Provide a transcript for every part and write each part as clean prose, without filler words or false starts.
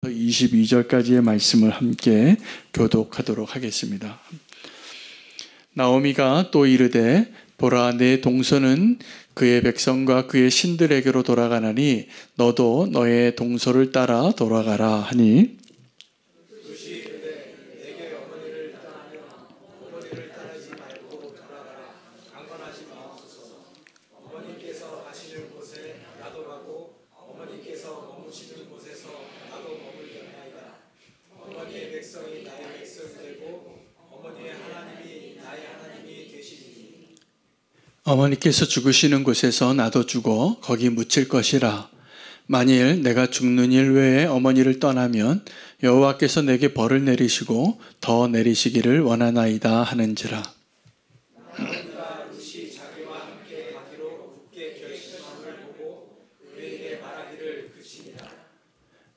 22절까지의 말씀을 함께 교독하도록 하겠습니다. 나오미가 또 이르되 보라, 내 동서는 그의 백성과 그의 신들에게로 돌아가나니 너도 너의 동서를 따라 돌아가라 하니, 어머니께서 죽으시는 곳에서 나도 죽어 거기 묻힐 것이라. 만일 내가 죽는 일 외에 어머니를 떠나면 여호와께서 내게 벌을 내리시고 더 내리시기를 원하나이다 하는지라.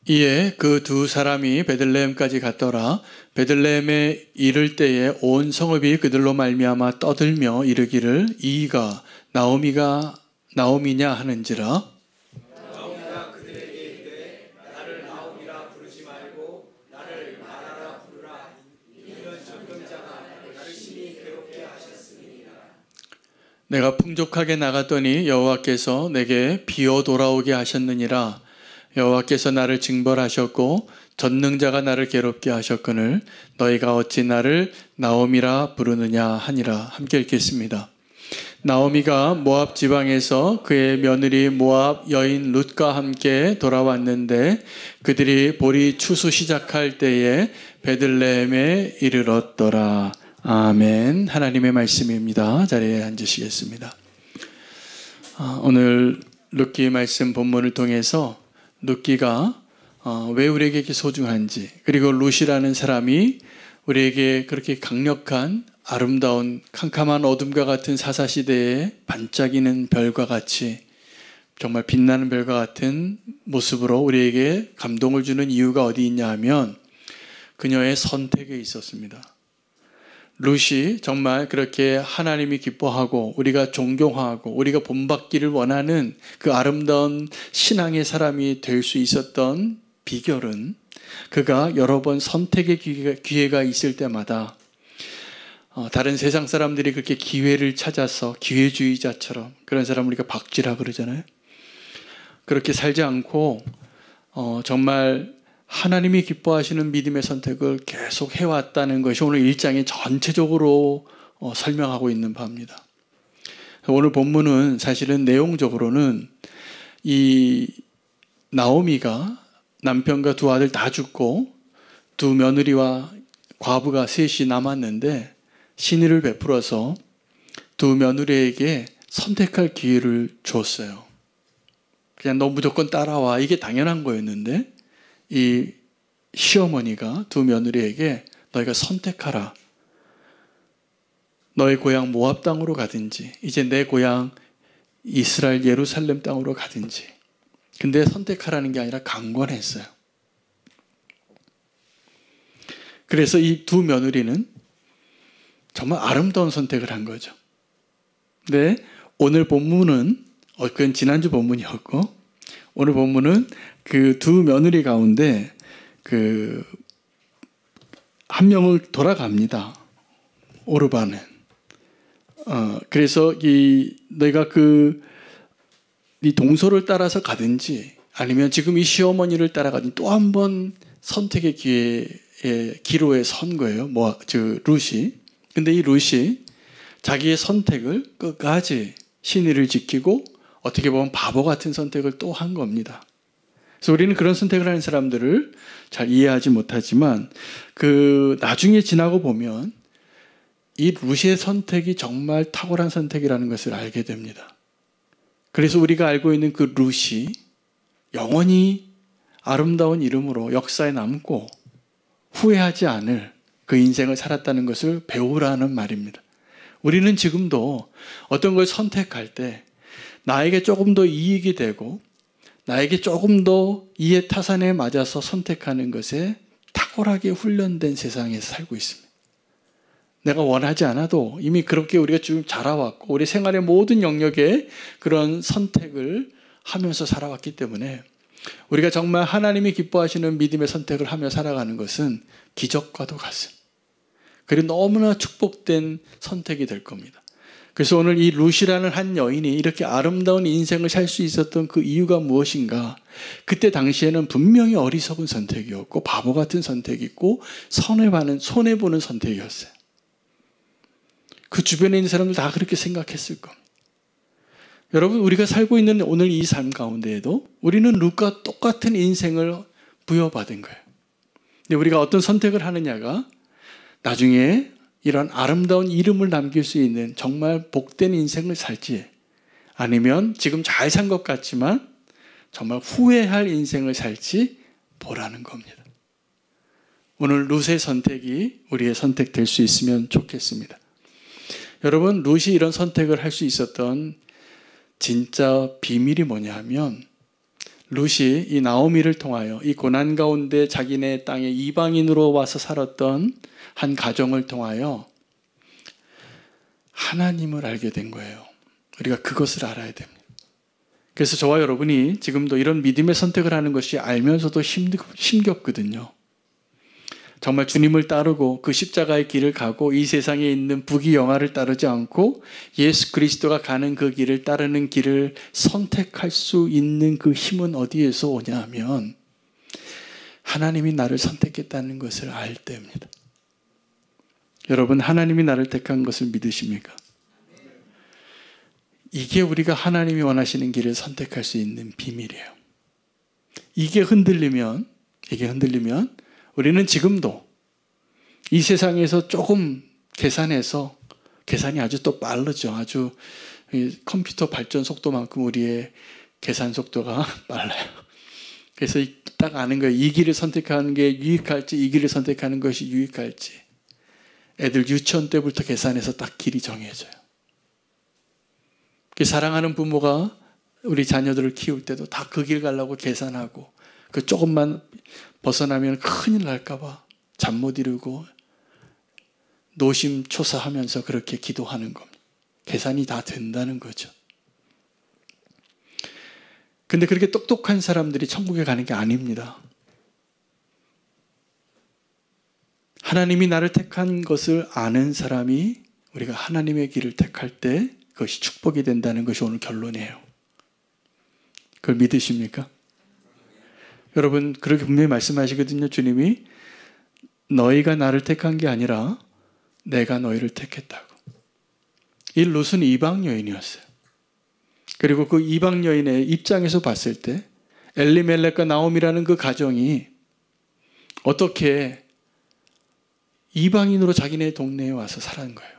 이에 그 두 사람이 베들레헴까지 갔더라. 베들레헴에 이를 때에 온 성읍이 그들로 말미암아 떠들며 이르기를 이가 나오미냐 하는지라. 나오미가 그들에게 이르되 나를 나오미라 부르지 말고 나를 마라라 부르라. 이는 전금자가 나를 심히 괴롭게 하셨음이니라. 내가 풍족하게 나갔더니 여호와께서 내게 비어 돌아오게 하셨느니라. 여호와께서 나를 징벌하셨고 전능자가 나를 괴롭게 하셨거늘 너희가 어찌 나를 나오미라 부르느냐 하니라. 함께 읽겠습니다. 나오미가 모압 지방에서 그의 며느리 모압 여인 룻과 함께 돌아왔는데 그들이 보리 추수 시작할 때에 베들레헴에 이르렀더라. 아멘. 하나님의 말씀입니다. 자리에 앉으시겠습니다. 오늘 룻기 말씀 본문을 통해서 룻기가 왜 우리에게 소중한지, 그리고 룻이라는 사람이 우리에게 그렇게 강력한 아름다운 캄캄한 어둠과 같은 사사시대에 반짝이는 별과 같이 정말 빛나는 별과 같은 모습으로 우리에게 감동을 주는 이유가 어디 있냐 하면 그녀의 선택에 있었습니다. 룻이 정말 그렇게 하나님이 기뻐하고 우리가 존경하고 우리가 본받기를 원하는 그 아름다운 신앙의 사람이 될 수 있었던 비결은 그가 여러 번 선택의 기회가 있을 때마다 다른 세상 사람들이 그렇게 기회를 찾아서 기회주의자처럼, 그런 사람 우리가 박쥐라 그러잖아요. 그렇게 살지 않고 정말 하나님이 기뻐하시는 믿음의 선택을 계속 해왔다는 것이 오늘 1장에 전체적으로 설명하고 있는 바입니다. 오늘 본문은 사실은 내용적으로는 이 나오미가 남편과 두 아들 다 죽고 두 며느리와 과부가 셋이 남았는데 신의를 베풀어서 두 며느리에게 선택할 기회를 줬어요. 그냥 너 무조건 따라와, 이게 당연한 거였는데 이 시어머니가 두 며느리에게 너희가 선택하라. 너희 고향 모압 땅으로 가든지 이제 내 고향 이스라엘 예루살렘 땅으로 가든지. 근데 선택하라는 게 아니라 강권했어요. 그래서 이 두 며느리는 정말 아름다운 선택을 한 거죠. 근데 오늘 본문은 그건 지난주 본문이었고, 오늘 본문은 그 두 며느리 가운데 한 명을 돌아갑니다. 오르바는. 그래서 너희가 네 동서를 따라서 가든지 아니면 지금 이 시어머니를 따라가든지 또 한 번 선택의 기로에 선 거예요. 룻이. 근데 이 룻이 자기의 선택을 끝까지 신의를 지키고 어떻게 보면 바보 같은 선택을 또 한 겁니다. 그래서 우리는 그런 선택을 하는 사람들을 잘 이해하지 못하지만 나중에 지나고 보면 이 룻의 선택이 정말 탁월한 선택이라는 것을 알게 됩니다. 그래서 우리가 알고 있는 그 룻이 영원히 아름다운 이름으로 역사에 남고 후회하지 않을 그 인생을 살았다는 것을 배우라는 말입니다. 우리는 지금도 어떤 걸 선택할 때 나에게 조금 더 이익이 되고 나에게 조금 더 이해 타산에 맞아서 선택하는 것에 탁월하게 훈련된 세상에서 살고 있습니다. 내가 원하지 않아도 이미 그렇게 우리가 쭉 자라왔고 우리 생활의 모든 영역에 그런 선택을 하면서 살아왔기 때문에 우리가 정말 하나님이 기뻐하시는 믿음의 선택을 하며 살아가는 것은 기적과도 같습니다. 그리고 너무나 축복된 선택이 될 겁니다. 그래서 오늘 이 루시라는 한 여인이 이렇게 아름다운 인생을 살 수 있었던 그 이유가 무엇인가? 그때 당시에는 분명히 어리석은 선택이었고 바보 같은 선택이고 손해보는 선택이었어요. 그 주변에 있는 사람들 다 그렇게 생각했을 겁니다. 여러분, 우리가 살고 있는 오늘 이 삶 가운데에도 우리는 룻과 똑같은 인생을 부여받은 거예요. 근데 우리가 어떤 선택을 하느냐가 나중에 이런 아름다운 이름을 남길 수 있는 정말 복된 인생을 살지, 아니면 지금 잘 산 것 같지만 정말 후회할 인생을 살지 보라는 겁니다. 오늘 룻의 선택이 우리의 선택될 수 있으면 좋겠습니다. 여러분, 룻이 이런 선택을 할 수 있었던 진짜 비밀이 뭐냐 하면, 룻이 이 나오미를 통하여 이 고난 가운데 자기네 땅에 이방인으로 와서 살았던 한 가정을 통하여 하나님을 알게 된 거예요. 우리가 그것을 알아야 됩니다. 그래서 저와 여러분이 지금도 이런 믿음의 선택을 하는 것이 알면서도 힘겹거든요. 정말 주님을 따르고 그 십자가의 길을 가고 이 세상에 있는 부귀영화를 따르지 않고 예수 그리스도가 가는 그 길을 따르는 길을 선택할 수 있는 그 힘은 어디에서 오냐 하면 하나님이 나를 선택했다는 것을 알 때입니다. 여러분, 하나님이 나를 택한 것을 믿으십니까? 이게 우리가 하나님이 원하시는 길을 선택할 수 있는 비밀이에요. 이게 흔들리면 우리는 지금도 이 세상에서 조금 계산해서, 계산이 아주 또 빠르죠. 아주 컴퓨터 발전 속도만큼 우리의 계산 속도가 빨라요. 그래서 딱 아는 거예요. 이 길을 선택하는 게 유익할지, 이 길을 선택하는 것이 유익할지. 애들 유치원 때부터 계산해서 딱 길이 정해져요. 사랑하는 부모가 우리 자녀들을 키울 때도 다 그 길 가려고 계산하고, 그 조금만 벗어나면 큰일 날까 봐 잠 못 이루고 노심초사하면서 그렇게 기도하는 겁니다. 계산이 다 된다는 거죠. 근데 그렇게 똑똑한 사람들이 천국에 가는 게 아닙니다. 하나님이 나를 택한 것을 아는 사람이 우리가 하나님의 길을 택할 때 그것이 축복이 된다는 것이 오늘 결론이에요. 그걸 믿으십니까? 여러분, 그렇게 분명히 말씀하시거든요. 주님이 너희가 나를 택한 게 아니라 내가 너희를 택했다고. 이 룻은 이방 여인이었어요. 그리고 그 이방 여인의 입장에서 봤을 때 엘리멜렉과 나오미라는 그 가정이 어떻게 이방인으로 자기네 동네에 와서 살은 거예요.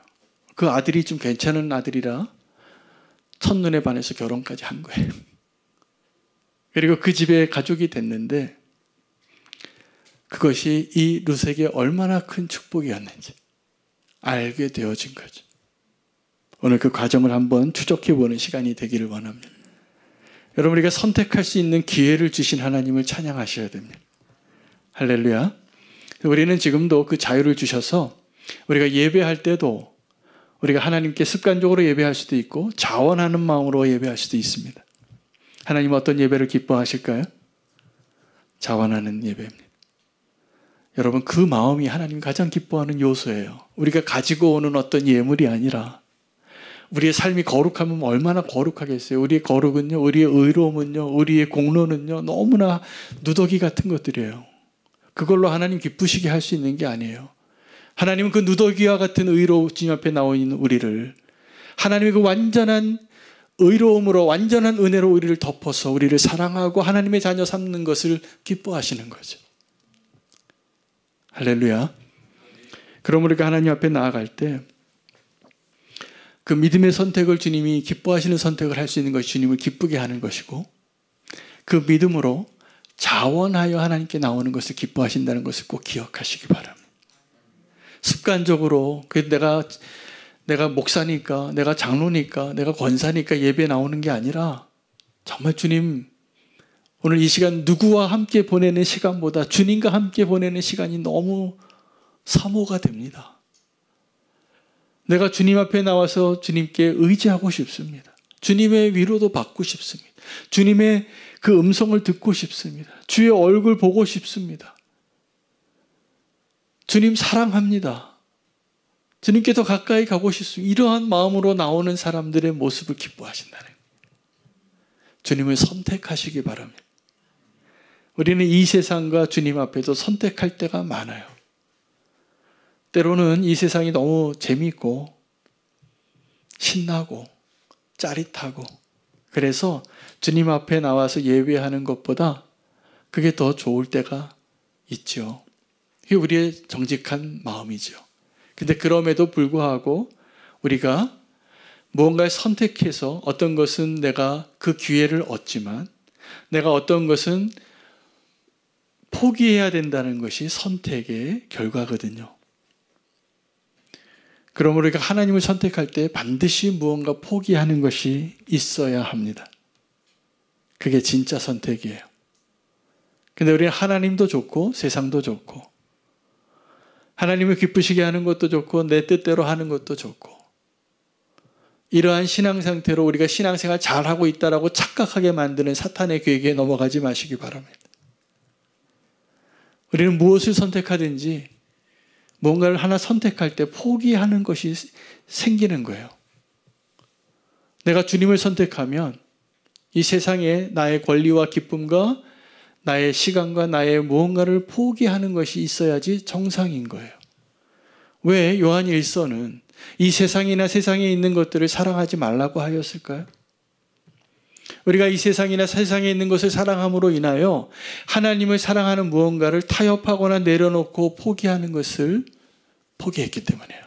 그 아들이 좀 괜찮은 아들이라 첫눈에 반해서 결혼까지 한 거예요. 그리고 그 집에 가족이 됐는데 그것이 이 룻에게 얼마나 큰 축복이었는지 알게 되어진 거죠. 오늘 그 과정을 한번 추적해보는 시간이 되기를 원합니다. 여러분, 우리가 선택할 수 있는 기회를 주신 하나님을 찬양하셔야 됩니다. 할렐루야. 우리는 지금도 그 자유를 주셔서 우리가 예배할 때도 우리가 하나님께 습관적으로 예배할 수도 있고 자원하는 마음으로 예배할 수도 있습니다. 하나님 어떤 예배를 기뻐하실까요? 자원하는 예배입니다. 여러분, 그 마음이 하나님 가장 기뻐하는 요소예요. 우리가 가지고 오는 어떤 예물이 아니라 우리의 삶이 거룩하면 얼마나 거룩하겠어요. 우리의 거룩은요, 우리의 의로움은요, 우리의 공로는요, 너무나 누더기 같은 것들이에요. 그걸로 하나님 기쁘시게 할 수 있는 게 아니에요. 하나님은 그 누더기와 같은 의로우신 앞에 나와 있는 우리를 하나님의 그 완전한 의로움으로, 완전한 은혜로 우리를 덮어서 우리를 사랑하고 하나님의 자녀 삼는 것을 기뻐하시는 거죠. 할렐루야. 그럼 우리가 하나님 앞에 나아갈 때 그 믿음의 선택을 주님이 기뻐하시는 선택을 할 수 있는 것이 주님을 기쁘게 하는 것이고, 그 믿음으로 자원하여 하나님께 나오는 것을 기뻐하신다는 것을 꼭 기억하시기 바랍니다. 습관적으로 내가 목사니까, 내가 장로니까, 내가 권사니까 예배 나오는 게 아니라 정말 주님, 오늘 이 시간 누구와 함께 보내는 시간보다 주님과 함께 보내는 시간이 너무 사모가 됩니다. 내가 주님 앞에 나와서 주님께 의지하고 싶습니다. 주님의 위로도 받고 싶습니다. 주님의 그 음성을 듣고 싶습니다. 주의 얼굴 보고 싶습니다. 주님 사랑합니다. 주님께 더 가까이 가고 싶습니다. 이러한 마음으로 나오는 사람들의 모습을 기뻐하신다는 거예요. 주님을 선택하시기 바랍니다. 우리는 이 세상과 주님 앞에서 선택할 때가 많아요. 때로는 이 세상이 너무 재미있고 신나고 짜릿하고 그래서 주님 앞에 나와서 예배하는 것보다 그게 더 좋을 때가 있죠. 그게 우리의 정직한 마음이죠. 근데 그럼에도 불구하고 우리가 무언가를 선택해서 어떤 것은 내가 그 기회를 얻지만 내가 어떤 것은 포기해야 된다는 것이 선택의 결과거든요. 그러므로 우리가 하나님을 선택할 때 반드시 무언가 포기하는 것이 있어야 합니다. 그게 진짜 선택이에요. 근데 우리는 하나님도 좋고 세상도 좋고 하나님을 기쁘시게 하는 것도 좋고 내 뜻대로 하는 것도 좋고 이러한 신앙 상태로 우리가 신앙생활 잘하고 있다라고 착각하게 만드는 사탄의 계획에 넘어가지 마시기 바랍니다. 우리는 무엇을 선택하든지 뭔가를 하나 선택할 때 포기하는 것이 생기는 거예요. 내가 주님을 선택하면 이 세상에 나의 권리와 기쁨과 나의 시간과 나의 무언가를 포기하는 것이 있어야지 정상인 거예요. 왜 요한 1서는 이 세상이나 세상에 있는 것들을 사랑하지 말라고 하였을까요? 우리가 이 세상이나 세상에 있는 것을 사랑함으로 인하여 하나님을 사랑하는 무언가를 타협하거나 내려놓고 포기하는 것을 포기했기 때문이에요.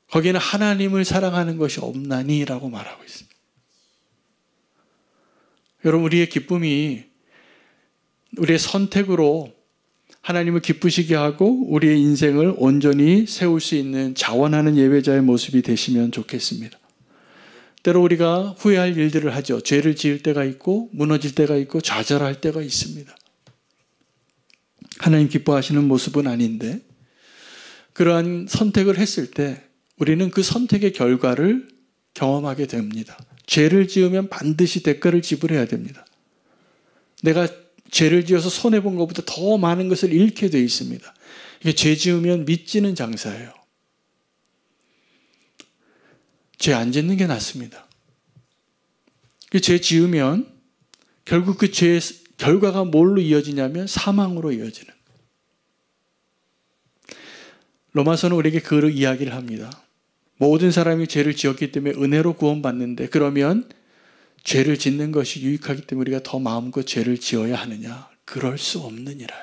거기에는 하나님을 사랑하는 것이 없나니라고 말하고 있습니다. 여러분, 우리의 기쁨이 우리의 선택으로 하나님을 기쁘시게 하고 우리의 인생을 온전히 세울 수 있는 자원하는 예배자의 모습이 되시면 좋겠습니다. 때로 우리가 후회할 일들을 하죠. 죄를 지을 때가 있고 무너질 때가 있고 좌절할 때가 있습니다. 하나님 기뻐하시는 모습은 아닌데 그러한 선택을 했을 때 우리는 그 선택의 결과를 경험하게 됩니다. 죄를 지으면 반드시 대가를 지불해야 됩니다. 내가 죄를 지어서 손해본 것보다 더 많은 것을 잃게 되어 있습니다. 이게 죄 지으면 믿지는 장사예요. 죄 안 짓는 게 낫습니다. 죄 지으면 결국 그 죄의 결과가 뭘로 이어지냐면 사망으로 이어지는. 로마서는 우리에게 그 이야기를 합니다. 모든 사람이 죄를 지었기 때문에 은혜로 구원받는데 그러면 죄를 짓는 것이 유익하기 때문에 우리가 더 마음껏 죄를 지어야 하느냐? 그럴 수 없느니라.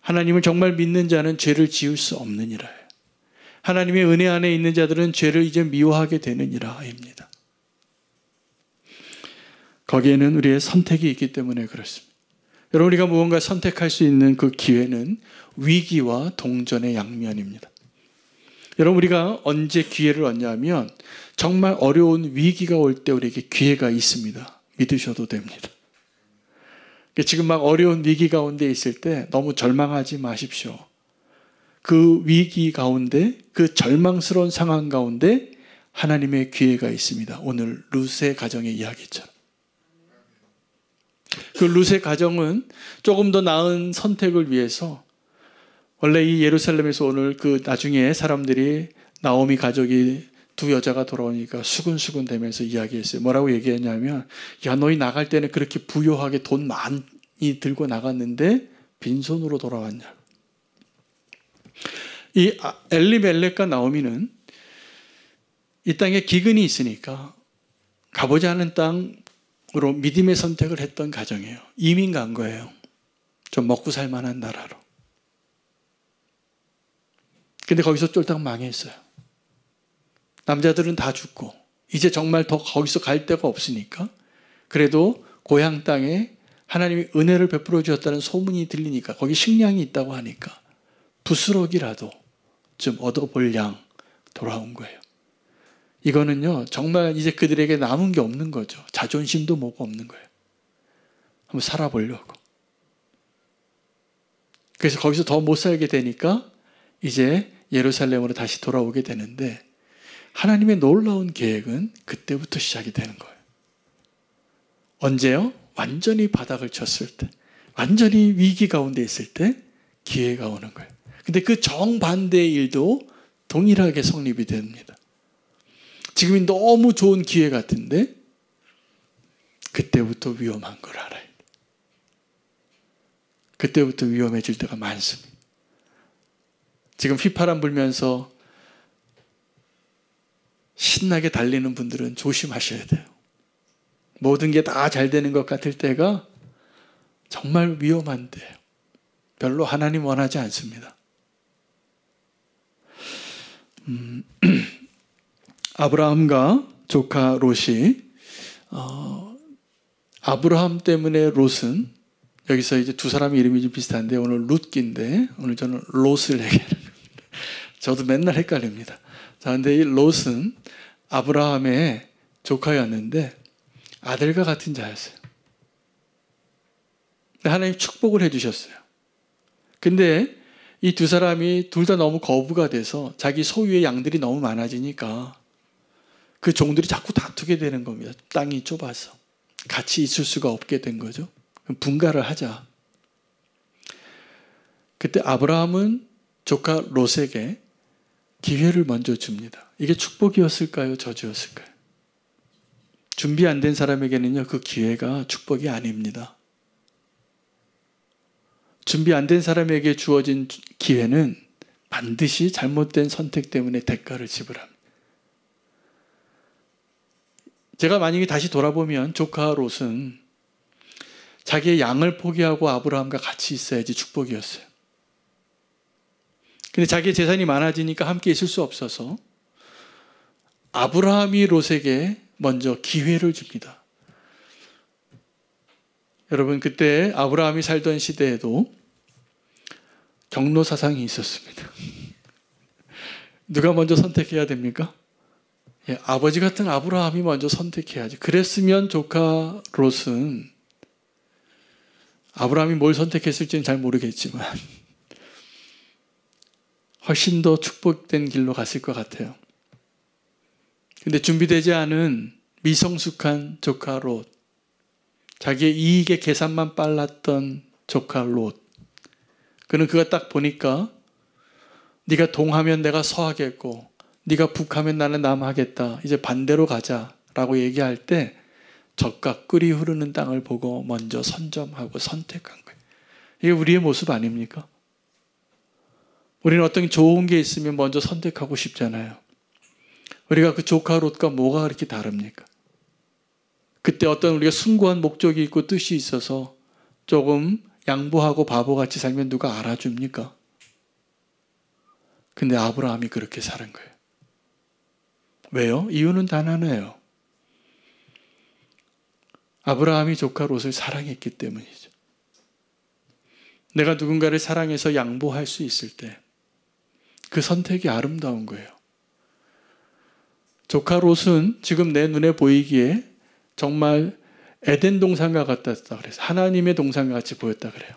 하나님을 정말 믿는 자는 죄를 지을 수 없느니라. 하나님의 은혜 안에 있는 자들은 죄를 이제 미워하게 되느니라입니다. 거기에는 우리의 선택이 있기 때문에 그렇습니다. 여러분, 우리가 무언가 선택할 수 있는 그 기회는 위기와 동전의 양면입니다. 여러분, 우리가 언제 기회를 얻냐면 정말 어려운 위기가 올 때 우리에게 기회가 있습니다. 믿으셔도 됩니다. 지금 막 어려운 위기 가운데 있을 때 너무 절망하지 마십시오. 그 위기 가운데, 그 절망스러운 상황 가운데 하나님의 기회가 있습니다. 오늘 룻의 가정의 이야기처럼. 그 룻의 가정은 조금 더 나은 선택을 위해서 원래 이 예루살렘에서 오늘 그 나중에 사람들이 나오미 가족이 두 여자가 돌아오니까 수근수근 대면서 이야기했어요. 뭐라고 얘기했냐면, 야, 너희 나갈 때는 그렇게 부유하게 돈 많이 들고 나갔는데 빈손으로 돌아왔냐. 이 엘리멜렉과 나오미는 이 땅에 기근이 있으니까 가보지 않은 땅으로 믿음의 선택을 했던 가정이에요. 이민 간 거예요. 좀 먹고 살 만한 나라로. 근데 거기서 쫄딱 망했어요. 남자들은 다 죽고 이제 정말 더 거기서 갈 데가 없으니까 그래도 고향 땅에 하나님이 은혜를 베풀어 주셨다는 소문이 들리니까 거기 식량이 있다고 하니까 부스러기라도 좀 얻어볼 양 돌아온 거예요. 이거는요 정말 이제 그들에게 남은 게 없는 거죠. 자존심도 뭐가 없는 거예요. 한번 살아보려고. 그래서 거기서 더 못 살게 되니까 이제 예루살렘으로 다시 돌아오게 되는데 하나님의 놀라운 계획은 그때부터 시작이 되는 거예요. 언제요? 완전히 바닥을 쳤을 때, 완전히 위기 가운데 있을 때 기회가 오는 거예요. 근데 그 정반대의 일도 동일하게 성립이 됩니다. 지금이 너무 좋은 기회 같은데 그때부터 위험한 걸 알아요. 그때부터 위험해질 때가 많습니다. 지금 휘파람 불면서 신나게 달리는 분들은 조심하셔야 돼요. 모든 게 다 잘 되는 것 같을 때가 정말 위험한 때예요. 별로 하나님 원하지 않습니다. 아브라함과 조카 롯이 아브라함 때문에 롯은, 여기서 이제 두 사람의 이름이 좀 비슷한데 오늘 룻기인데 오늘 저는 롯을 얘기하는 겁니다. 저도 맨날 헷갈립니다. 자, 근데 이 롯은 아브라함의 조카였는데 아들과 같은 자였어요. 하나님 축복을 해주셨어요. 근데 이 두 사람이 둘 다 너무 거부가 돼서 자기 소유의 양들이 너무 많아지니까 그 종들이 자꾸 다투게 되는 겁니다. 땅이 좁아서. 같이 있을 수가 없게 된 거죠. 그럼 분가를 하자. 그때 아브라함은 조카 롯에게 기회를 먼저 줍니다. 이게 축복이었을까요? 저주였을까요? 준비 안 된 사람에게는요, 그 기회가 축복이 아닙니다. 준비 안 된 사람에게 주어진 기회는 반드시 잘못된 선택 때문에 대가를 지불합니다. 제가 만약에 다시 돌아보면 조카 롯은 자기의 양을 포기하고 아브라함과 같이 있어야지 축복이었어요. 근데 자기의 재산이 많아지니까 함께 있을 수 없어서 아브라함이 롯에게 먼저 기회를 줍니다. 여러분, 그때 아브라함이 살던 시대에도 경로 사상이 있었습니다. 누가 먼저 선택해야 됩니까? 예, 아버지 같은 아브라함이 먼저 선택해야지. 그랬으면 조카 롯은 아브라함이 뭘 선택했을지는 잘 모르겠지만 훨씬 더 축복된 길로 갔을 것 같아요. 근데 준비되지 않은 미성숙한 조카 롯, 자기의 이익의 계산만 빨랐던 조카 롯, 그는 그가 딱 보니까 네가 동하면 내가 서하겠고 네가 북하면 나는 남하겠다. 이제 반대로 가자라고 얘기할 때 적과 꿀이 흐르는 땅을 보고 먼저 선점하고 선택한 거예요. 이게 우리의 모습 아닙니까? 우리는 어떤 좋은 게 있으면 먼저 선택하고 싶잖아요. 우리가 그 조카 롯과 뭐가 그렇게 다릅니까? 그때 어떤 우리가 숭고한 목적이 있고 뜻이 있어서 조금 양보하고 바보같이 살면 누가 알아줍니까? 근데 아브라함이 그렇게 사는 거예요. 왜요? 이유는 단 하나예요. 아브라함이 조카 롯을 사랑했기 때문이죠. 내가 누군가를 사랑해서 양보할 수 있을 때 그 선택이 아름다운 거예요. 조카 롯은 지금 내 눈에 보이기에 정말 에덴 동산과 같았다 그래서 하나님의 동산과 같이 보였다 그래요.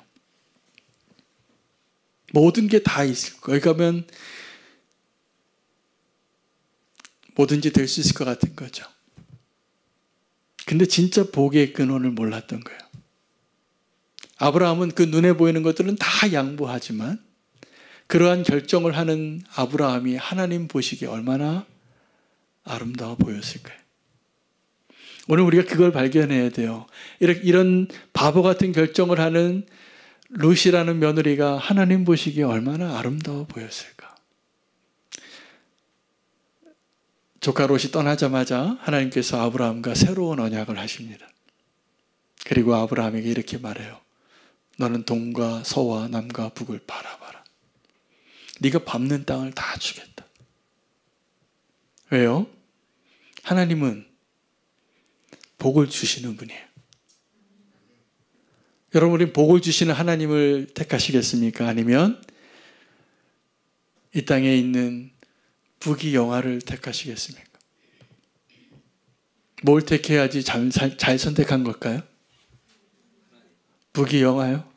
모든 게 다 있을 거예요. 거기 가면 뭐든지 될 수 있을 것 같은 거죠. 근데 진짜 복의 근원을 몰랐던 거예요. 아브라함은 그 눈에 보이는 것들은 다 양보하지만 그러한 결정을 하는 아브라함이 하나님 보시기에 얼마나 아름다워 보였을까요? 오늘 우리가 그걸 발견해야 돼요. 이런 바보 같은 결정을 하는 룻이라는 며느리가 하나님 보시기에 얼마나 아름다워 보였을까? 조카 롯이 떠나자마자 하나님께서 아브라함과 새로운 언약을 하십니다. 그리고 아브라함에게 이렇게 말해요. 너는 동과 서와 남과 북을 바라봐라. 네가 밟는 땅을 다 주겠다. 왜요? 하나님은 복을 주시는 분이에요. 여러분, 우리 복을 주시는 하나님을 택하시겠습니까? 아니면 이 땅에 있는 부귀영화를 택하시겠습니까? 뭘 택해야지 잘 선택한 걸까요? 부귀영화요?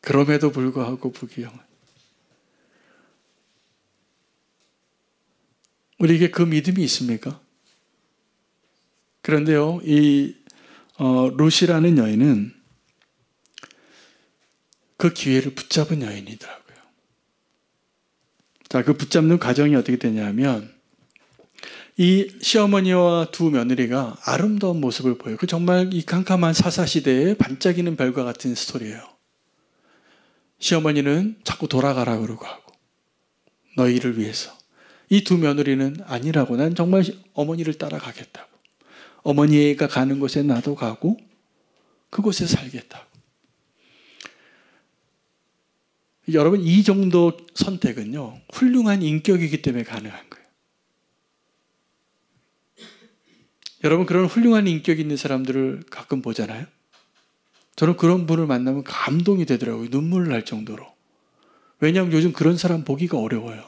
그럼에도 불구하고 부귀영화. 우리에게 그 믿음이 있습니까? 그런데요, 이 룻이라는 여인은 그 기회를 붙잡은 여인이더라고요. 자, 그 붙잡는 과정이 어떻게 되냐면 이 시어머니와 두 며느리가 아름다운 모습을 보여요. 그 정말 이 캄캄한 사사시대에 반짝이는 별과 같은 스토리예요. 시어머니는 자꾸 돌아가라 그러고 하고 너희를 위해서. 이 두 며느리는 아니라고 난 정말 어머니를 따라가겠다고. 어머니가 가는 곳에 나도 가고 그곳에 살겠다고. 여러분 이 정도 선택은요. 훌륭한 인격이기 때문에 가능한 거예요. 여러분 그런 훌륭한 인격이 있는 사람들을 가끔 보잖아요. 저는 그런 분을 만나면 감동이 되더라고요. 눈물 날 정도로. 왜냐하면 요즘 그런 사람 보기가 어려워요.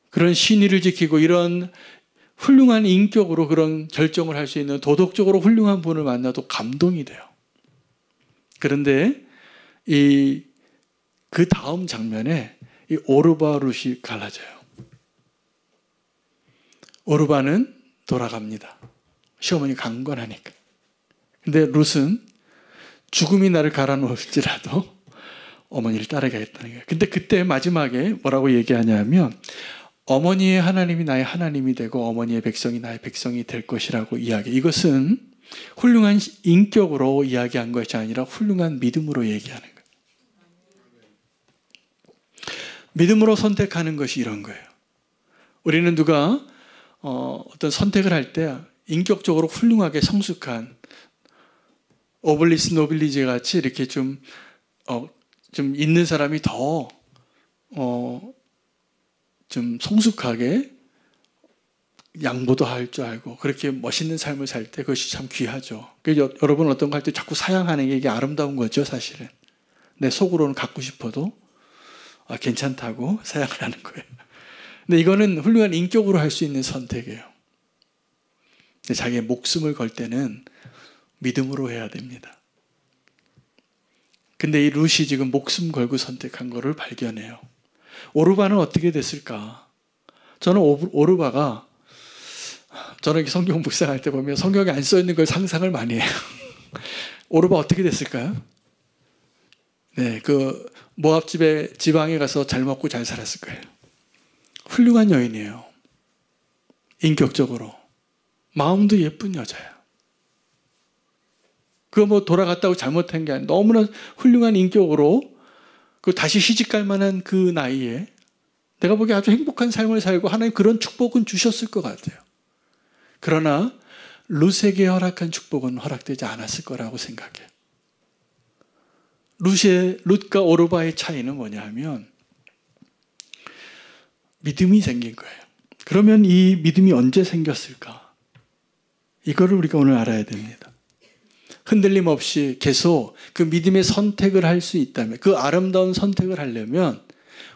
그런 신의를 지키고 이런 훌륭한 인격으로 그런 결정을 할 수 있는 도덕적으로 훌륭한 분을 만나도 감동이 돼요. 그런데 그 다음 장면에 이 오르바 룻이 갈라져요. 오르바는 돌아갑니다. 시어머니 강권하니까. 근데 룻은 죽음이 나를 갈아놓을지라도 어머니를 따라가겠다는 거예요. 근데 그때 마지막에 뭐라고 얘기하냐면 어머니의 하나님이 나의 하나님이 되고 어머니의 백성이 나의 백성이 될 것이라고 이야기. 이것은 훌륭한 인격으로 이야기한 것이 아니라 훌륭한 믿음으로 얘기하는 거예요. 믿음으로 선택하는 것이 이런 거예요. 우리는 누가 어떤 선택을 할 때 인격적으로 훌륭하게 성숙한 오블리스 노빌리제 같이 이렇게 좀 있는 사람이 더 좀 성숙하게 양보도 할 줄 알고 그렇게 멋있는 삶을 살 때 그것이 참 귀하죠. 그래서 여러분 어떤 거 할 때 자꾸 사양하는 게 이게 아름다운 거죠, 사실은. 내 속으로는 갖고 싶어도 괜찮다고 사양을 하는 거예요. 근데 이거는 훌륭한 인격으로 할 수 있는 선택이에요. 근데 자기의 목숨을 걸 때는 믿음으로 해야 됩니다. 근데 이 룻이 지금 목숨 걸고 선택한 거를 발견해요. 오르바는 어떻게 됐을까? 저는 오르바가 저는 성경 묵상할 때 보면 성경에 안 써 있는 걸 상상을 많이 해요. 오르바 어떻게 됐을까요? 네, 그 모압 집에 지방에 가서 잘 먹고 잘 살았을 거예요. 훌륭한 여인이에요. 인격적으로. 마음도 예쁜 여자야. 그거 뭐 돌아갔다고 잘못한 게 아니라 너무나 훌륭한 인격으로 그 다시 시집갈 만한 그 나이에 내가 보기에 아주 행복한 삶을 살고 하나님 그런 축복은 주셨을 것 같아요. 그러나 룻에게 허락한 축복은 허락되지 않았을 거라고 생각해요. 룻과 오르바의 차이는 뭐냐 하면 믿음이 생긴 거예요. 그러면 이 믿음이 언제 생겼을까? 이거를 우리가 오늘 알아야 됩니다. 흔들림 없이 계속 그 믿음의 선택을 할 수 있다면, 그 아름다운 선택을 하려면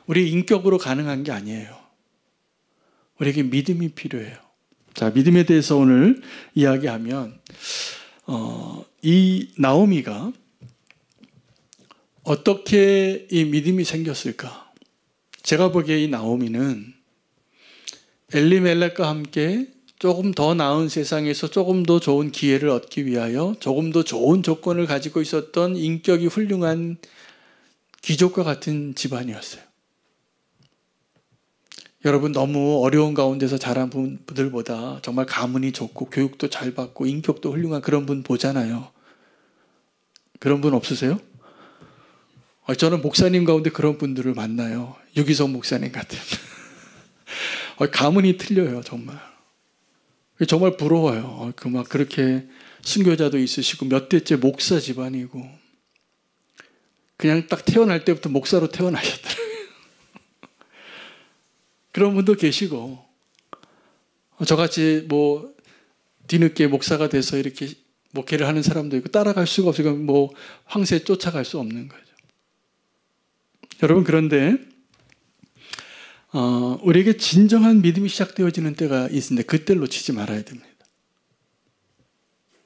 우리 인격으로 가능한 게 아니에요. 우리에게 믿음이 필요해요. 자, 믿음에 대해서 오늘 이야기하면 이 나오미가 어떻게 이 믿음이 생겼을까? 제가 보기에 이 나오미는 엘리멜렉과 함께 조금 더 나은 세상에서 조금 더 좋은 기회를 얻기 위하여 조금 더 좋은 조건을 가지고 있었던 인격이 훌륭한 귀족과 같은 집안이었어요. 여러분 너무 어려운 가운데서 자란 분들보다 정말 가문이 좋고 교육도 잘 받고 인격도 훌륭한 그런 분 보잖아요. 그런 분 없으세요? 저는 목사님 가운데 그런 분들을 만나요. 유기성 목사님 같은. 가문이 틀려요, 정말. 정말 부러워요. 막 그렇게 순교자도 있으시고 몇 대째 목사 집안이고 그냥 딱 태어날 때부터 목사로 태어나셨더라고요. 그런 분도 계시고 저같이 뭐 뒤늦게 목사가 돼서 이렇게 목회를 하는 사람도 있고 따라갈 수가 없으니까 뭐 황새 쫓아갈 수 없는 거죠. 여러분 그런데 우리에게 진정한 믿음이 시작되어지는 때가 있는데 그때를 놓치지 말아야 됩니다.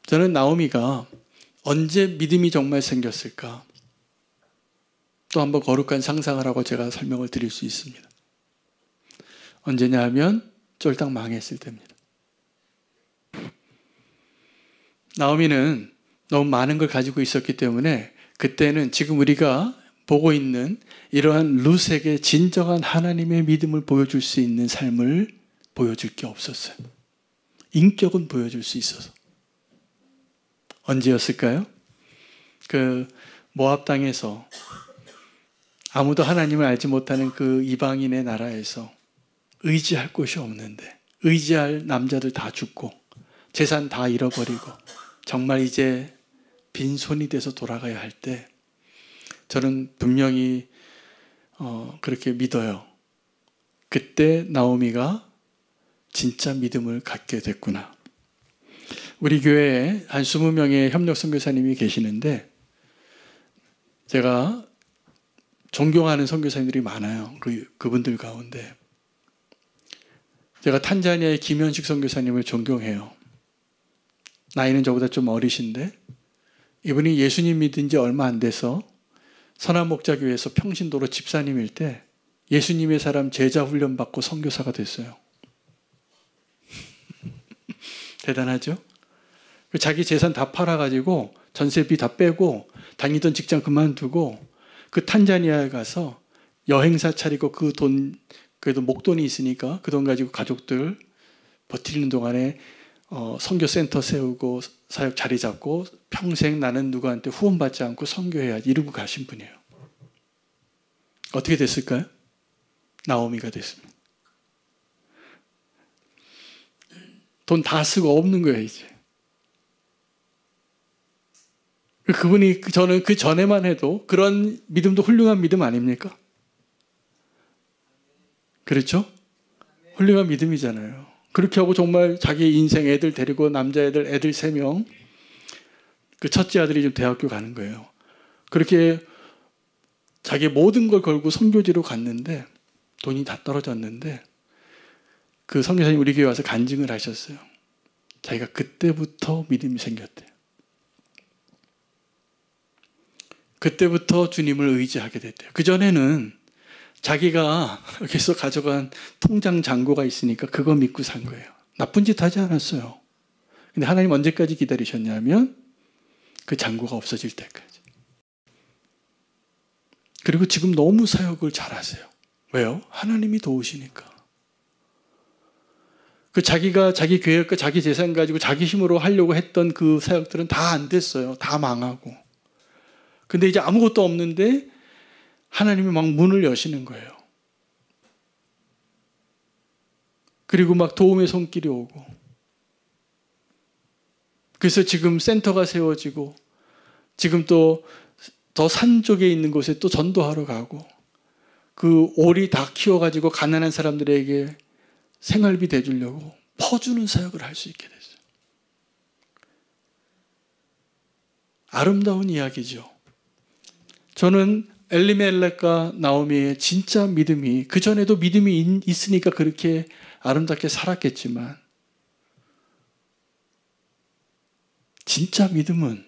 저는 나오미가 언제 믿음이 정말 생겼을까? 또 한번 거룩한 상상을 하고 제가 설명을 드릴 수 있습니다. 언제냐 하면 쫄딱 망했을 때입니다. 나오미는 너무 많은 걸 가지고 있었기 때문에 그때는 지금 우리가 보고 있는 이러한 룻에게 진정한 하나님의 믿음을 보여줄 수 있는 삶을 보여줄 게 없었어요. 인격은 보여줄 수 있어서. 언제였을까요? 그 모압 땅에서 아무도 하나님을 알지 못하는 그 이방인의 나라에서 의지할 곳이 없는데 의지할 남자들 다 죽고 재산 다 잃어버리고 정말 이제 빈손이 돼서 돌아가야 할 때 저는 분명히 그렇게 믿어요. 그때 나오미가 진짜 믿음을 갖게 됐구나. 우리 교회에 한 20명의 협력 선교사님이 계시는데 제가 존경하는 선교사님들이 많아요. 그분들 가운데 제가 탄자니아의 김현식 선교사님을 존경해요. 나이는 저보다 좀 어리신데 이분이 예수님 믿은 지 얼마 안 돼서 선한목자교회에서 평신도로 집사님일 때 예수님의 사람 제자 훈련 받고 선교사가 됐어요. 대단하죠? 자기 재산 다 팔아가지고 전세비 다 빼고 다니던 직장 그만두고 그 탄자니아에 가서 여행사 차리고 그 돈, 그래도 목돈이 있으니까 그 돈 가지고 가족들 버티는 동안에 선교센터 세우고 사역 자리 잡고 평생 나는 누구한테 후원받지 않고 선교해야지 이러고 가신 분이에요. 어떻게 됐을까요? 나오미가 됐습니다. 돈 다 쓰고 없는 거예요, 이제. 그분이 저는 그 전에만 해도 그런 믿음도 훌륭한 믿음 아닙니까? 그렇죠? 훌륭한 믿음이잖아요. 그렇게 하고 정말 자기 인생 애들 데리고 남자애들 애들 3명 그 첫째 아들이 좀 대학교 가는 거예요. 그렇게 자기 모든 걸 걸고 선교지로 갔는데 돈이 다 떨어졌는데 그 선교사님 우리 교회 와서 간증을 하셨어요. 자기가 그때부터 믿음이 생겼대요. 그때부터 주님을 의지하게 됐대요. 그전에는 자기가 여기서 가져간 통장 잔고가 있으니까 그거 믿고 산 거예요. 나쁜 짓 하지 않았어요. 근데 하나님 언제까지 기다리셨냐면 그 잔고가 없어질 때까지. 그리고 지금 너무 사역을 잘하세요. 왜요? 하나님이 도우시니까. 그 자기가 자기 계획과 자기 재산 가지고 자기 힘으로 하려고 했던 그 사역들은 다 안 됐어요. 다 망하고. 근데 이제 아무것도 없는데 하나님이 막 문을 여시는 거예요. 그리고 막 도움의 손길이 오고. 그래서 지금 센터가 세워지고 지금 또 더 산 쪽에 있는 곳에 또 전도하러 가고 그 오리 다 키워가지고 가난한 사람들에게 생활비 대주려고 퍼주는 사역을 할 수 있게 됐어요. 아름다운 이야기죠. 저는 엘리멜렉과 나오미의 진짜 믿음이 그전에도 믿음이 있으니까 그렇게 아름답게 살았겠지만 진짜 믿음은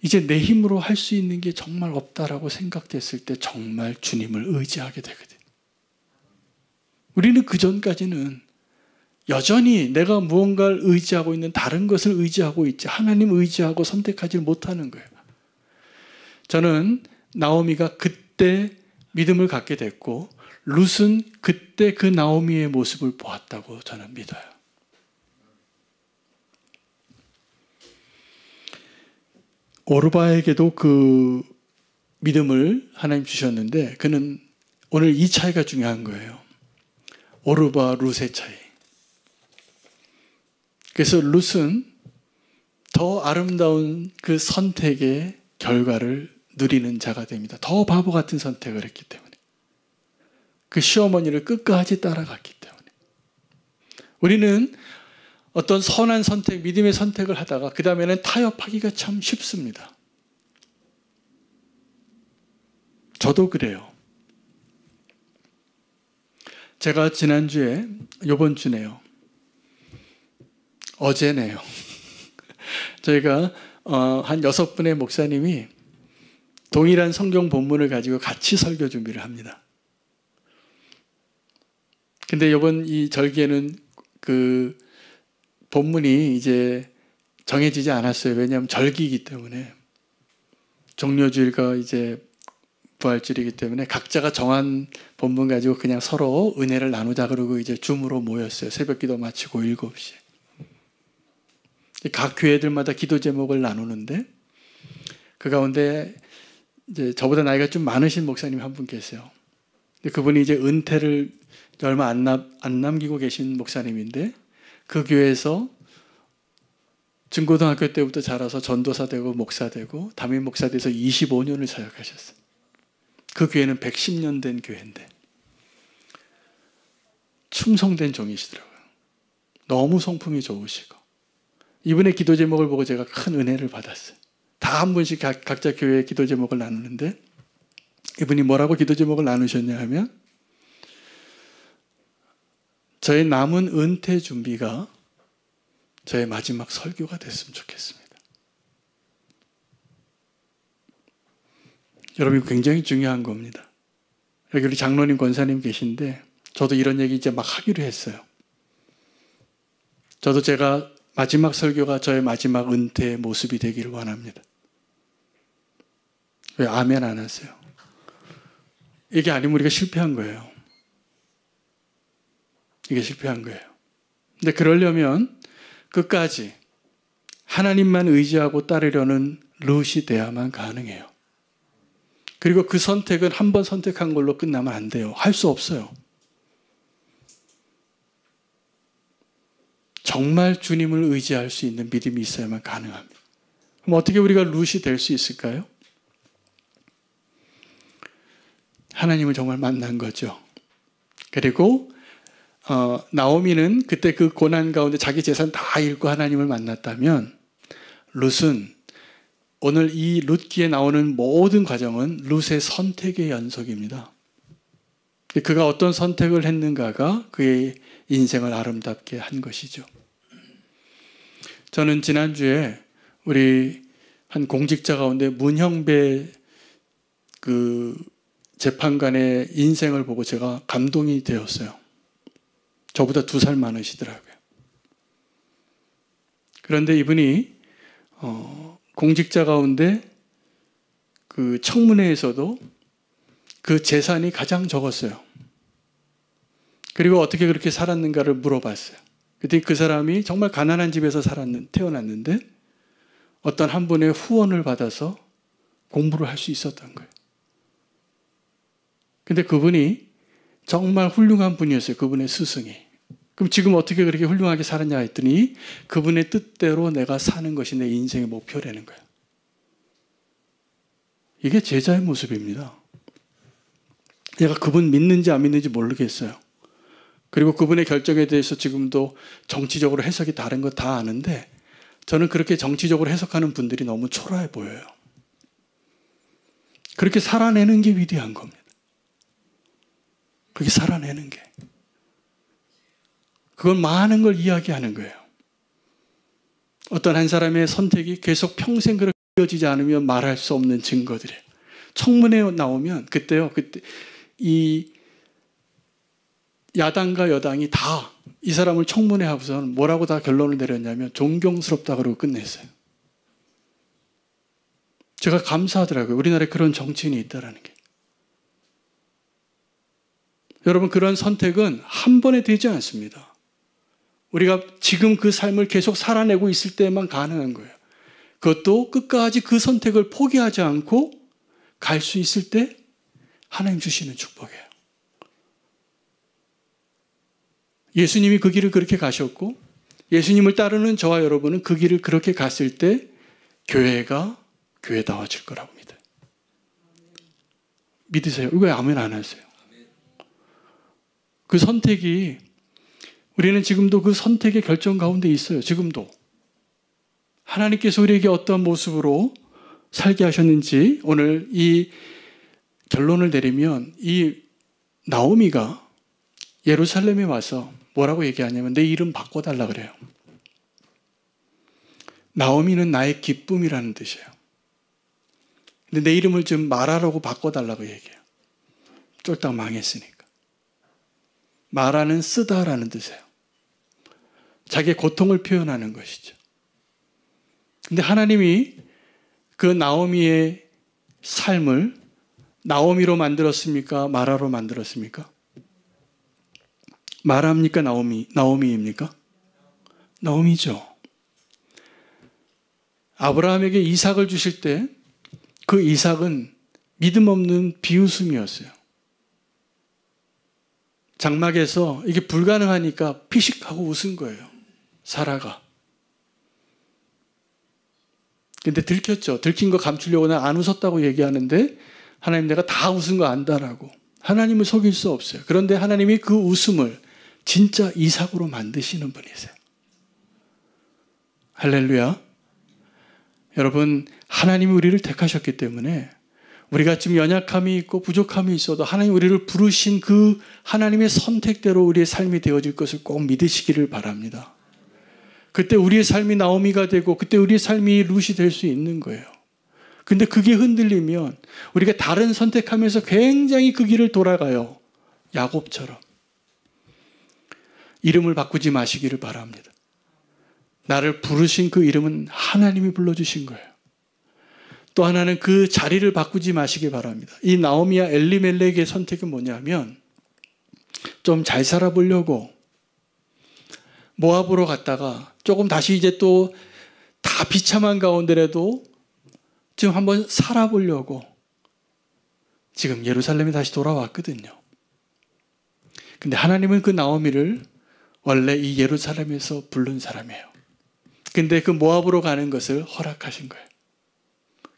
이제 내 힘으로 할 수 있는 게 정말 없다라고 생각됐을 때 정말 주님을 의지하게 되거든요. 우리는 그전까지는 여전히 내가 무언가를 의지하고 있는 다른 것을 의지하고 있지 하나님 의지하고 선택하지 못하는 거예요. 저는 나오미가 그때 믿음을 갖게 됐고 룻은 그때 그 나오미의 모습을 보았다고 저는 믿어요. 오르바에게도 그 믿음을 하나님 주셨는데 그는 오늘 이 차이가 중요한 거예요. 오르바 룻의 차이. 그래서 룻은 더 아름다운 그 선택의 결과를 누리는 자가 됩니다. 더 바보 같은 선택을 했기 때문에. 그 시어머니를 끝까지 따라갔기 때문에. 우리는 어떤 선한 선택, 믿음의 선택을 하다가 그 다음에는 타협하기가 참 쉽습니다. 저도 그래요. 제가 지난주에, 이번 주네요. 어제네요. 저희가 한 6분의 목사님이 동일한 성경 본문을 가지고 같이 설교 준비를 합니다. 근데 이번 이 절기에는 그 본문이 이제 정해지지 않았어요. 왜냐하면 절기이기 때문에. 종려주일과 이제 부활주일이기 때문에 각자가 정한 본문 가지고 그냥 서로 은혜를 나누자 그러고 이제 줌으로 모였어요. 새벽 기도 마치고 7시에. 각 교회들마다 기도 제목을 나누는데 그 가운데 이제 저보다 나이가 좀 많으신 목사님 한 분 계세요. 근데 그분이 이제 은퇴를 얼마 안 남기고 계신 목사님인데 그 교회에서 중고등학교 때부터 자라서 전도사 되고 목사 되고 담임 목사 돼서 25년을 사역하셨어요. 그 교회는 110년 된 교회인데 충성된 종이시더라고요. 너무 성품이 좋으시고 이분의 기도 제목을 보고 제가 큰 은혜를 받았어요. 다 한 분씩 각자 교회의 기도 제목을 나누는데 이분이 뭐라고 기도 제목을 나누셨냐 하면 저의 남은 은퇴 준비가 저의 마지막 설교가 됐으면 좋겠습니다. 여러분, 이거 굉장히 중요한 겁니다. 여기 우리 장로님, 권사님 계신데 저도 이런 얘기 이제 막 하기로 했어요. 저도 제가 마지막 설교가 저의 마지막 은퇴의 모습이 되기를 원합니다. 왜 아멘 안 하세요? 이게 아니면 우리가 실패한 거예요. 이게 실패한 거예요. 근데 그러려면 끝까지 하나님만 의지하고 따르려는 룻이 돼야만 가능해요. 그리고 그 선택은 한 번 선택한 걸로 끝나면 안 돼요. 할 수 없어요. 정말 주님을 의지할 수 있는 믿음이 있어야만 가능합니다. 그럼 어떻게 우리가 룻이 될 수 있을까요? 하나님을 정말 만난 거죠. 그리고 나오미는 그때 그 고난 가운데 자기 재산 다 잃고 하나님을 만났다면 룻은 오늘 이 룻기에 나오는 모든 과정은 룻의 선택의 연속입니다. 그가 어떤 선택을 했는가가 그의 인생을 아름답게 한 것이죠. 저는 지난주에 우리 한 공직자 가운데 문형배 그 재판관의 인생을 보고 제가 감동이 되었어요. 저보다 2살 많으시더라고요. 그런데 이분이 공직자 가운데 그 청문회에서도 그 재산이 가장 적었어요. 그리고 어떻게 그렇게 살았는가를 물어봤어요. 그때 그 사람이 정말 가난한 집에서 태어났는데 어떤 한 분의 후원을 받아서 공부를 할 수 있었던 거예요. 근데 그분이 정말 훌륭한 분이었어요. 그분의 스승이. 그럼 지금 어떻게 그렇게 훌륭하게 살았냐 했더니 그분의 뜻대로 내가 사는 것이 내 인생의 목표라는 거예요. 이게 제자의 모습입니다. 내가 그분 믿는지 안 믿는지 모르겠어요. 그리고 그분의 결정에 대해서 지금도 정치적으로 해석이 다른 거 다 아는데 저는 그렇게 정치적으로 해석하는 분들이 너무 초라해 보여요. 그렇게 살아내는 게 위대한 겁니다. 그렇게 살아내는 게. 그건 많은 걸 이야기하는 거예요. 어떤 한 사람의 선택이 계속 평생 그렇게 이어지지 않으면 말할 수 없는 증거들이에요. 청문회에 나오면 그때 이 야당과 여당이 다 이 사람을 청문회 하고서는 뭐라고 다 결론을 내렸냐면 존경스럽다 그러고 끝냈어요. 제가 감사하더라고요. 우리나라에 그런 정치인이 있다는 게. 여러분, 그런 선택은 한 번에 되지 않습니다. 우리가 지금 그 삶을 계속 살아내고 있을 때만 가능한 거예요. 그것도 끝까지 그 선택을 포기하지 않고 갈 수 있을 때 하나님 주시는 축복이에요. 예수님이 그 길을 그렇게 가셨고 예수님을 따르는 저와 여러분은 그 길을 그렇게 갔을 때 교회가 교회다워질 거라고 믿어요. 믿으세요? 왜 아멘 안 하세요? 그 선택이 우리는 지금도 그 선택의 결정 가운데 있어요. 지금도. 하나님께서 우리에게 어떤 모습으로 살게 하셨는지 오늘 이 결론을 내리면 이 나오미가 예루살렘에 와서 뭐라고 얘기하냐면 내 이름 바꿔달라 그래요. 나오미는 나의 기쁨이라는 뜻이에요. 근데 내 이름을 좀 마라라고 바꿔달라고 얘기해요. 쫄딱 망했으니까. 마라는 쓰다라는 뜻이에요. 자기의 고통을 표현하는 것이죠. 근데 하나님이 그 나오미의 삶을 나오미로 만들었습니까? 마라로 만들었습니까? 마라입니까? 나오미입니까? 나오미죠. 아브라함에게 이삭을 주실 때 그 이삭은 믿음 없는 비웃음이었어요. 장막에서 이게 불가능하니까 피식하고 웃은 거예요. 사라가. 근데 들켰죠. 들킨 거 감추려고 난 안 웃었다고 얘기하는데 하나님 내가 다 웃은 거 안다라고. 하나님을 속일 수 없어요. 그런데 하나님이 그 웃음을 진짜 이삭으로 만드시는 분이세요. 할렐루야. 여러분, 하나님이 우리를 택하셨기 때문에 우리가 지금 연약함이 있고 부족함이 있어도 하나님 우리를 부르신 그 하나님의 선택대로 우리의 삶이 되어질 것을 꼭 믿으시기를 바랍니다. 그때 우리의 삶이 나오미가 되고 그때 우리의 삶이 룻이 될 수 있는 거예요. 근데 그게 흔들리면 우리가 다른 선택하면서 굉장히 그 길을 돌아가요. 야곱처럼. 이름을 바꾸지 마시기를 바랍니다. 나를 부르신 그 이름은 하나님이 불러주신 거예요. 또 하나는 그 자리를 바꾸지 마시기 바랍니다. 이 나오미와 엘리멜렉의 선택은 뭐냐면 좀 잘 살아보려고 모압으로 갔다가 조금 다시 이제 또 다 비참한 가운데라도 지금 한번 살아보려고 지금 예루살렘에 다시 돌아왔거든요. 근데 하나님은 그 나오미를 원래 이 예루살렘에서 부른 사람이에요. 근데 그 모압으로 가는 것을 허락하신 거예요.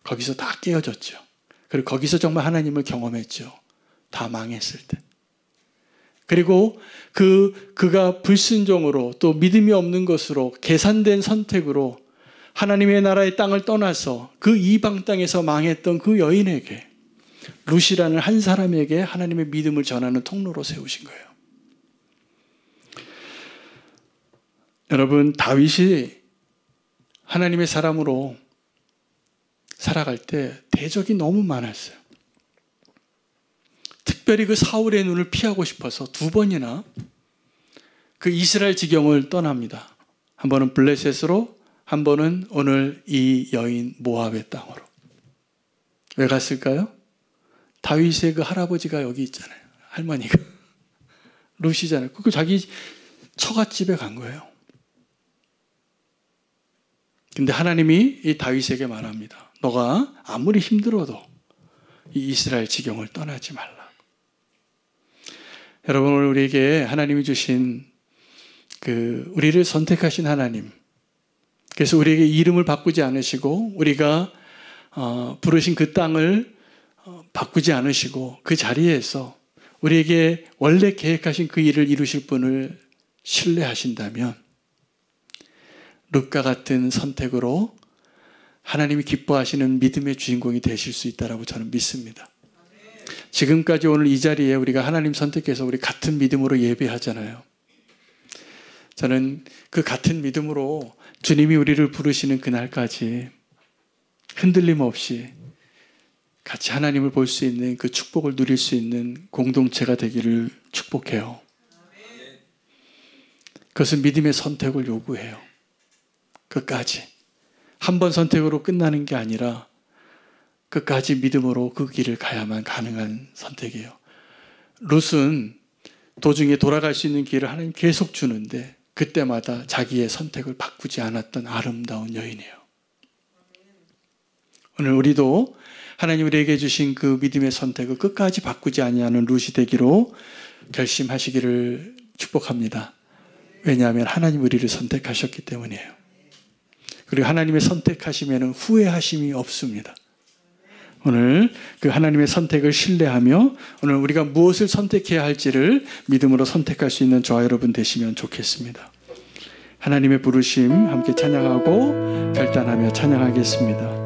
거기서 다 깨어졌죠. 그리고 거기서 정말 하나님을 경험했죠. 다 망했을 때. 그리고 그가 불순종으로 또 믿음이 없는 것으로 계산된 선택으로 하나님의 나라의 땅을 떠나서 그 이방 땅에서 망했던 그 여인에게 룻이라는 한 사람에게 하나님의 믿음을 전하는 통로로 세우신 거예요. 여러분, 다윗이 하나님의 사람으로 살아갈 때 대적이 너무 많았어요. 특별히 그 사울의 눈을 피하고 싶어서 2번이나 그 이스라엘 지경을 떠납니다. 한 번은 블레셋으로, 한 번은 오늘 이 여인 모압의 땅으로. 왜 갔을까요? 다윗의 그 할아버지가 여기 있잖아요. 할머니가. 룻이잖아요. 그 자기 처갓집에 간 거예요. 근데 하나님이 이 다윗에게 말합니다. 너가 아무리 힘들어도 이 이스라엘 지경을 떠나지 말라. 여러분, 오늘 우리에게 하나님이 주신 우리를 선택하신 하나님. 그래서 우리에게 이름을 바꾸지 않으시고 우리가 부르신 그 땅을 바꾸지 않으시고 그 자리에서 우리에게 원래 계획하신 그 일을 이루실 분을 신뢰하신다면 룻과 같은 선택으로 하나님이 기뻐하시는 믿음의 주인공이 되실 수 있다고 저는 믿습니다. 지금까지 오늘 이 자리에 우리가 하나님 선택해서 우리 같은 믿음으로 예배하잖아요. 저는 그 같은 믿음으로 주님이 우리를 부르시는 그날까지 흔들림 없이 같이 하나님을 볼 수 있는 그 축복을 누릴 수 있는 공동체가 되기를 축복해요. 그것은 믿음의 선택을 요구해요. 끝까지. 한 번 선택으로 끝나는 게 아니라 끝까지 믿음으로 그 길을 가야만 가능한 선택이에요. 룻은 도중에 돌아갈 수 있는 길을 하나님 계속 주는데 그때마다 자기의 선택을 바꾸지 않았던 아름다운 여인이에요. 오늘 우리도 하나님 우리에게 주신 그 믿음의 선택을 끝까지 바꾸지 아니하는 룻이 되기로 결심하시기를 축복합니다. 왜냐하면 하나님 우리를 선택하셨기 때문이에요. 그리고 하나님의 선택하시면 후회하심이 없습니다. 오늘 그 하나님의 선택을 신뢰하며 오늘 우리가 무엇을 선택해야 할지를 믿음으로 선택할 수 있는 저와 여러분 되시면 좋겠습니다. 하나님의 부르심 함께 찬양하고 결단하며 찬양하겠습니다.